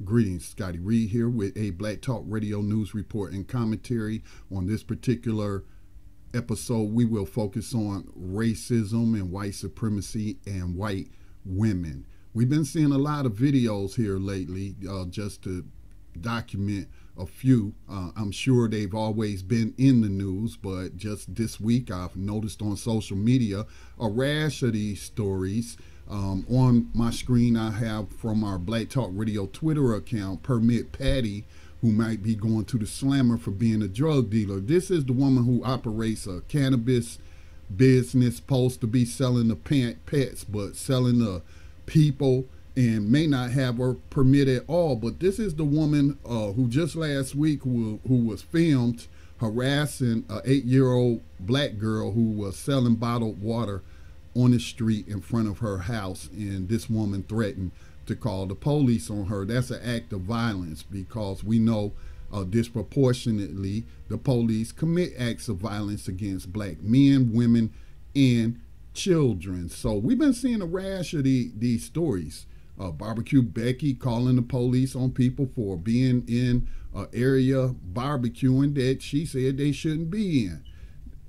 Greetings, Scotty Reid here with a Black Talk Radio news report and commentary. On this particular episode, we will focus on racism and white supremacy and white women. We've been seeing a lot of videos here lately, just to document a few. I'm sure they've always been in the news, but just this week I've noticed on social media a rash of these stories. On my screen I have from our Black Talk Radio Twitter account, Permit Patty, who might be going to the slammer for being a drug dealer. This is the woman who operates a cannabis business, supposed to be selling the pets, but selling the people, and may not have her permit at all. But this is the woman who just last week who was filmed harassing an 8-year-old black girl who was selling bottled water on the street in front of her house, and this woman threatened to call the police on her. That's an act of violence, because we know disproportionately the police commit acts of violence against black men, women, and children. So we've been seeing a rash of these stories. Barbecue Becky calling the police on people for being in an area barbecuing that she said they shouldn't be in.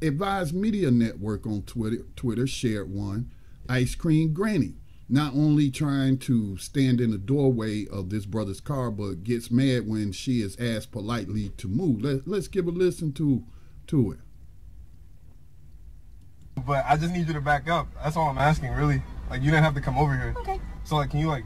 Advised Media Network on Twitter shared one. Ice Cream Granny, not only trying to stand in the doorway of this brother's car, but gets mad when she is asked politely to move. Let's give a listen to it. But I just need you to back up. That's all I'm asking, really. Like, you didn't have to come over here. Okay. So, like, can you, leave?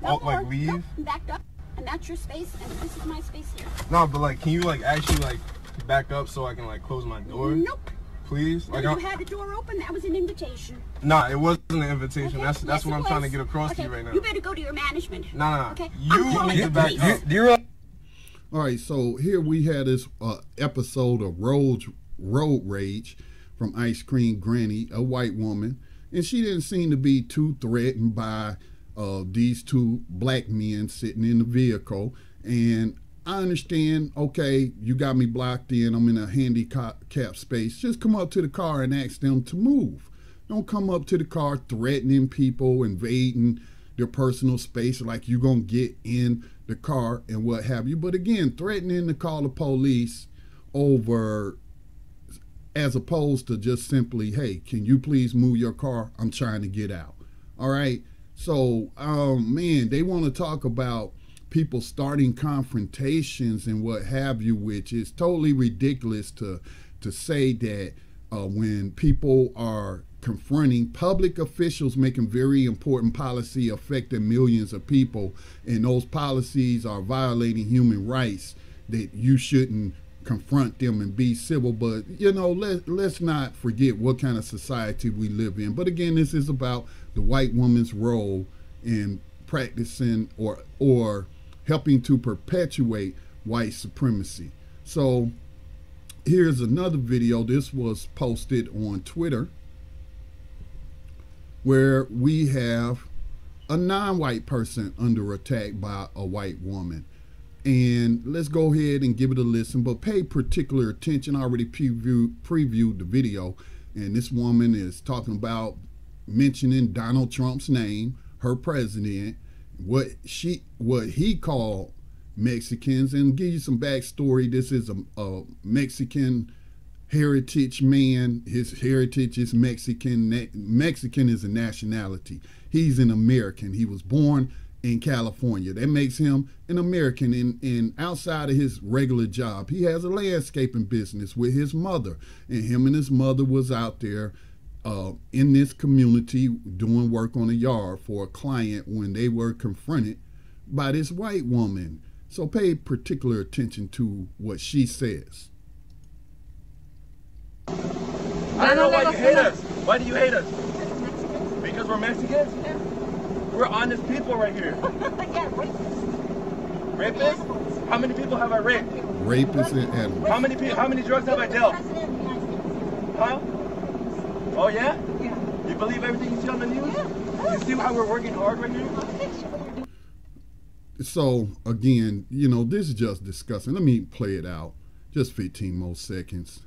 No, I'm backed up, and that's your space, and this is my space here. No, but, like, can you, actually, back up so I can, close my door? Nope. Please? No, you had the door open. That was an invitation. Nah, it wasn't an invitation. Okay. That's what I'm trying to get across to you right now. You better go to your management. Nah. Okay. You need to back up. All right, so here we had this episode of road rage from Ice Cream Granny, a white woman, and she didn't seem to be too threatened by these two black men sitting in the vehicle. And I understand, okay, you got me blocked in, I'm in a handicap space. Just come up to the car and ask them to move. Don't come up to the car threatening people, invading their personal space like you're going to get in the car and what have you. But again, threatening to call the police over, as opposed to just simply, hey, can you please move your car? I'm trying to get out. All right. So, man, they want to talk about people starting confrontations and what have you, which is totally ridiculous to say that when people are confronting public officials making very important policy affecting millions of people, and those policies are violating human rights, that you shouldn't confront them and be civil. But let's not forget what kind of society we live in. But again, this is about the white woman's role in practicing or helping to perpetuate white supremacy. So here's another video. This was posted on Twitter, where we have a non-white person under attack by a white woman. And let's go ahead and give it a listen, but pay particular attention. I already previewed the video, and this woman is talking about mentioning Donald Trump's name, her president, what he called Mexicans. And give you some backstory. This is a Mexican heritage man. His heritage is Mexican. Mexican is a nationality. He's an American. He was born in California. That makes him an American. And outside of his regular job, he has a landscaping business with his mother, and him and his mother was out there in this community doing work on a yard for a client when they were confronted by this white woman. So pay particular attention to what she says. I don't know why you hate us. Why do you hate us? Because we're Mexicans? Yeah. We're honest people right here. Yeah, rapists. Rapists? How many people have I raped? Rapists and animals. How many drugs have I dealt? Huh? Oh yeah? Yeah. You believe everything you see on the news? Yeah. You see how we're working hard right now? So again, this is just disgusting. Let me play it out. Just 15 more seconds.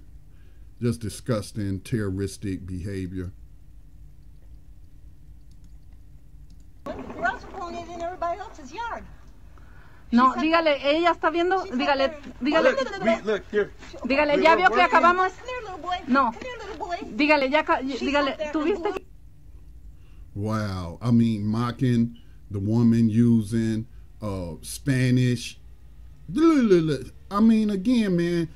Just disgusting, terroristic behavior. We're also pulling it in everybody else's yard. No, dígale, ella está viendo, dígale, Look, here. dígale, ya vio que acabamos. Come here, little boy. No, Come here, little boy. dígale, dígale, ¿tuviste? Wow. I mean, mocking the woman using Spanish. I mean, again, man,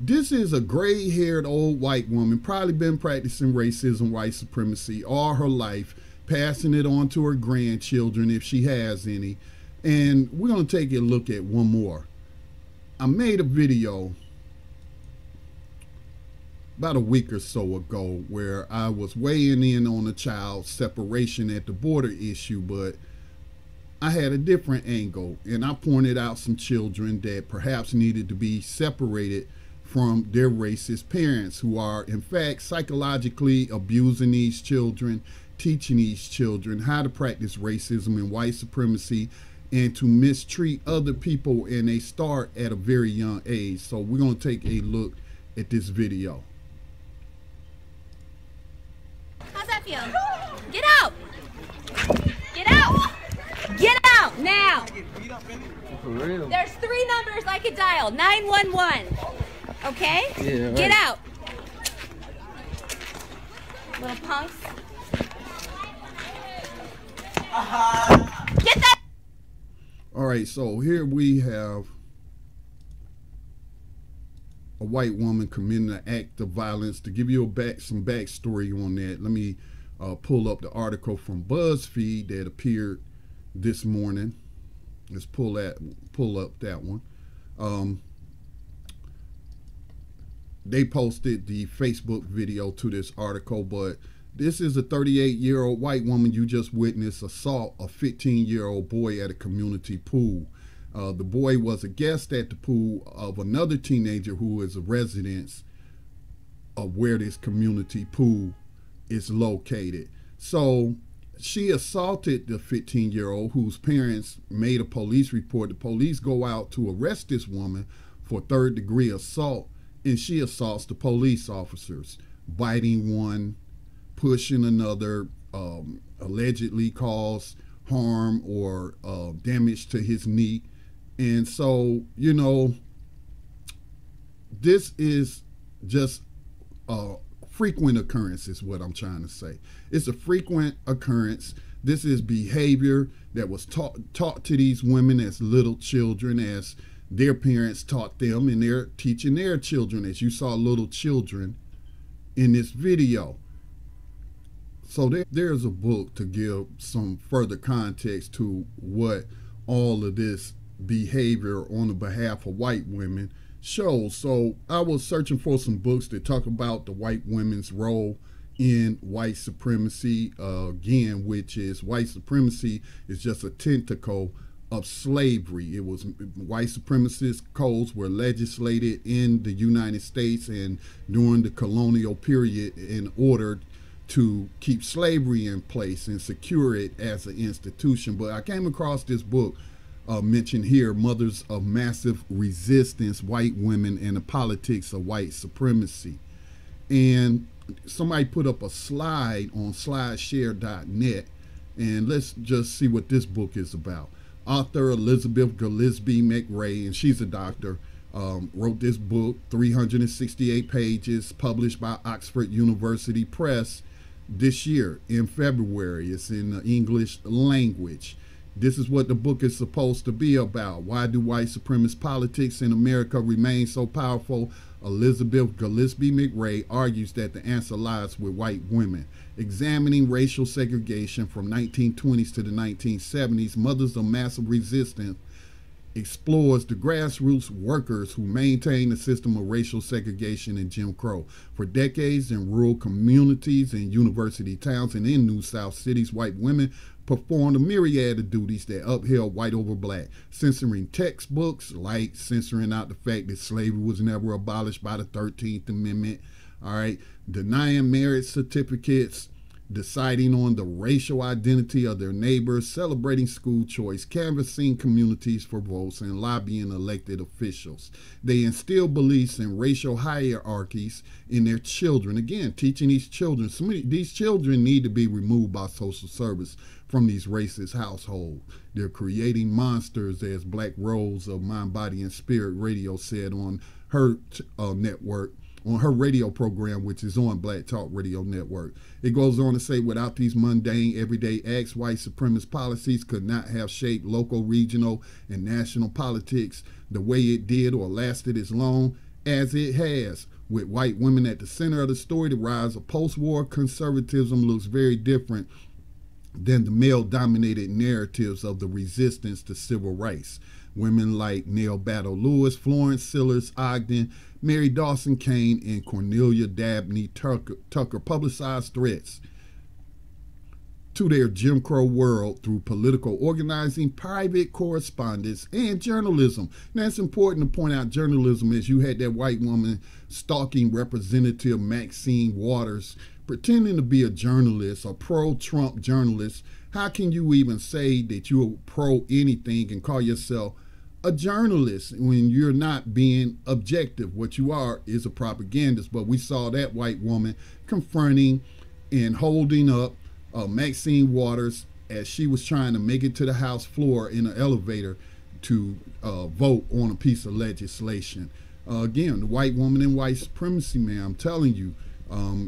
this is a gray-haired old white woman, probably been practicing racism, white supremacy all her life, passing it on to her grandchildren if she has any. And we're going to take a look at one more. I made a video about a week or so ago where I was weighing in on the child separation at the border issue, but I had a different angle, and I pointed out some children that perhaps needed to be separated from their racist parents, who are in fact psychologically abusing these children, teaching these children how to practice racism and white supremacy and to mistreat other people, and they start at a very young age. So we're going to take a look at this video. How's that feel? Get out! Get out! Get out now! For real. There's 3 numbers I could dial. 911. Okay? Yeah, right. Get out. Little punks. Get that! All right, so here we have a white woman committing an act of violence. To give you some backstory on that, let me pull up the article from BuzzFeed that appeared this morning. Let's pull up that one. They posted the Facebook video to this article, but this is a 38-year-old white woman. You just witnessed assault a 15-year-old boy at a community pool. The boy was a guest at the pool of another teenager who is a resident of where this community pool is located. So she assaulted the 15-year-old whose parents made a police report. The police go out to arrest this woman for third-degree assault, and she assaults the police officers, biting one, pushing another, allegedly cause harm or damage to his knee. And so, you know, this is just a frequent occurrence is what I'm trying to say. It's a frequent occurrence. This is behavior that was taught to these women as little children, as their parents taught them, and they're teaching their children, as you saw little children in this video. So there's a book to give some further context to what all of this behavior on the behalf of white women shows. So I was searching for some books that talk about the white women's role in white supremacy, again, which is white supremacy is just a tentacle of slavery. It was white supremacist codes were legislated in the United States and during the colonial period in order to keep slavery in place and secure it as an institution. But I came across this book mentioned here, Mothers of Massive Resistance, White Women and the Politics of White Supremacy. And somebody put up a slide on slideshare.net, and let's just see what this book is about. Author Elizabeth Gillespie McRae, and she's a doctor, wrote this book, 368 pages, published by Oxford University Press this year in February. It's in the English language. This is what the book is supposed to be about. Why do white supremacist politics in America remain so powerful? Elizabeth Gillespie McRae argues that the answer lies with white women. Examining racial segregation from 1920s to the 1970s, Mothers of Massive Resistance explores the grassroots workers who maintain the system of racial segregation and Jim Crow. For decades in rural communities and university towns and in New South cities, white women performed a myriad of duties that upheld white over black, censoring textbooks, like censoring out the fact that slavery was never abolished by the 13th Amendment, all right, denying marriage certificates, deciding on the racial identity of their neighbors, celebrating school choice, canvassing communities for votes, and lobbying elected officials. They instill beliefs in racial hierarchies in their children. Again, teaching these children, these children need to be removed by social service from these racist households. They're creating monsters, as Black Rose of Mind, Body, and Spirit Radio said on her network, on her radio program, which is on Black Talk Radio Network. It goes on to say, without these mundane, everyday acts, white supremacist policies could not have shaped local, regional, and national politics the way it did or lasted as long as it has. With white women at the center of the story, the rise of post-war conservatism looks very different than the male-dominated narratives of the resistance to civil rights. Women like Neil Battle Lewis, Florence Sillers Ogden, Mary Dawson Kane, and Cornelia Dabney Tucker publicized threats to their Jim Crow world through political organizing, private correspondence, and journalism. Now, it's important to point out journalism, as you had that white woman stalking Representative Maxine Waters, pretending to be a journalist, a pro-Trump journalist. How can you even say that you're pro anything and call yourself a journalist when you're not being objective? What you are is a propagandist. But we saw that white woman confronting and holding up Maxine Waters as she was trying to make it to the House floor in an elevator to vote on a piece of legislation. Again, the white woman and white supremacy, man, I'm telling you,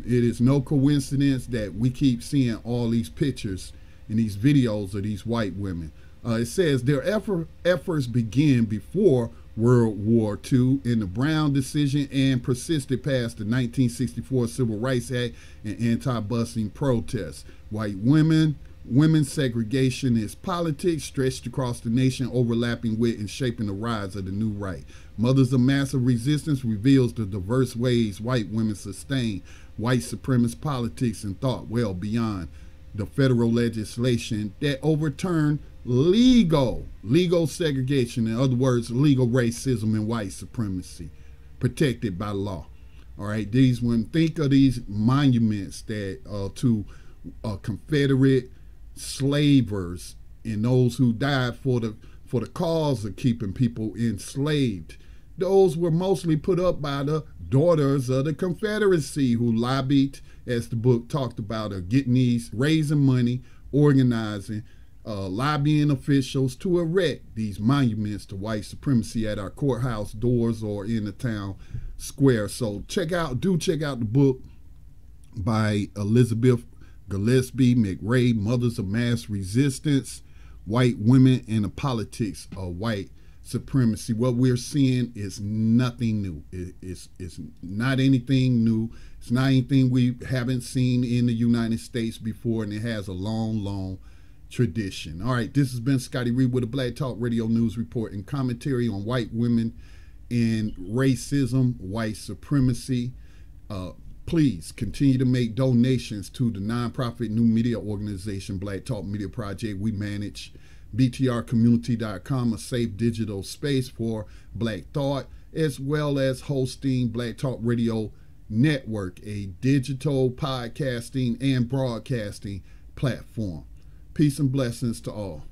it is no coincidence that we keep seeing all these pictures and these videos of these white women. It says their efforts began before World War II in the Brown decision and persisted past the 1964 Civil Rights Act and anti-busing protests. White women's segregation is politics stretched across the nation, overlapping with and shaping the rise of the new right. Mothers of Massive Resistance reveals the diverse ways white women sustain white supremacist politics and thought well beyond the federal legislation that overturned legal segregation, in other words, legal racism and white supremacy, protected by law. All right, these, when think of these monuments that to Confederate slavers and those who died for the cause of keeping people enslaved. Those were mostly put up by the daughters of the Confederacy, who lobbied, as the book talked about, getting these, raising money, organizing, lobbying officials to erect these monuments to white supremacy at our courthouse doors or in the town square. So check out the book by Elizabeth Gillespie McRae, Mothers of Mass Resistance, White Women and the Politics of White Supremacy. What we're seeing is nothing new. It's not anything new. It's not anything we haven't seen in the United States before, and it has a long tradition. All right, this has been Scotty Reid with a Black Talk Radio News Report and commentary on white women and racism, white supremacy. Please continue to make donations to the nonprofit new media organization, Black Talk Media Project. We manage BTRcommunity.com, a safe digital space for Black thought, as well as hosting Black Talk Radio Network, a digital podcasting and broadcasting platform. Peace and blessings to all.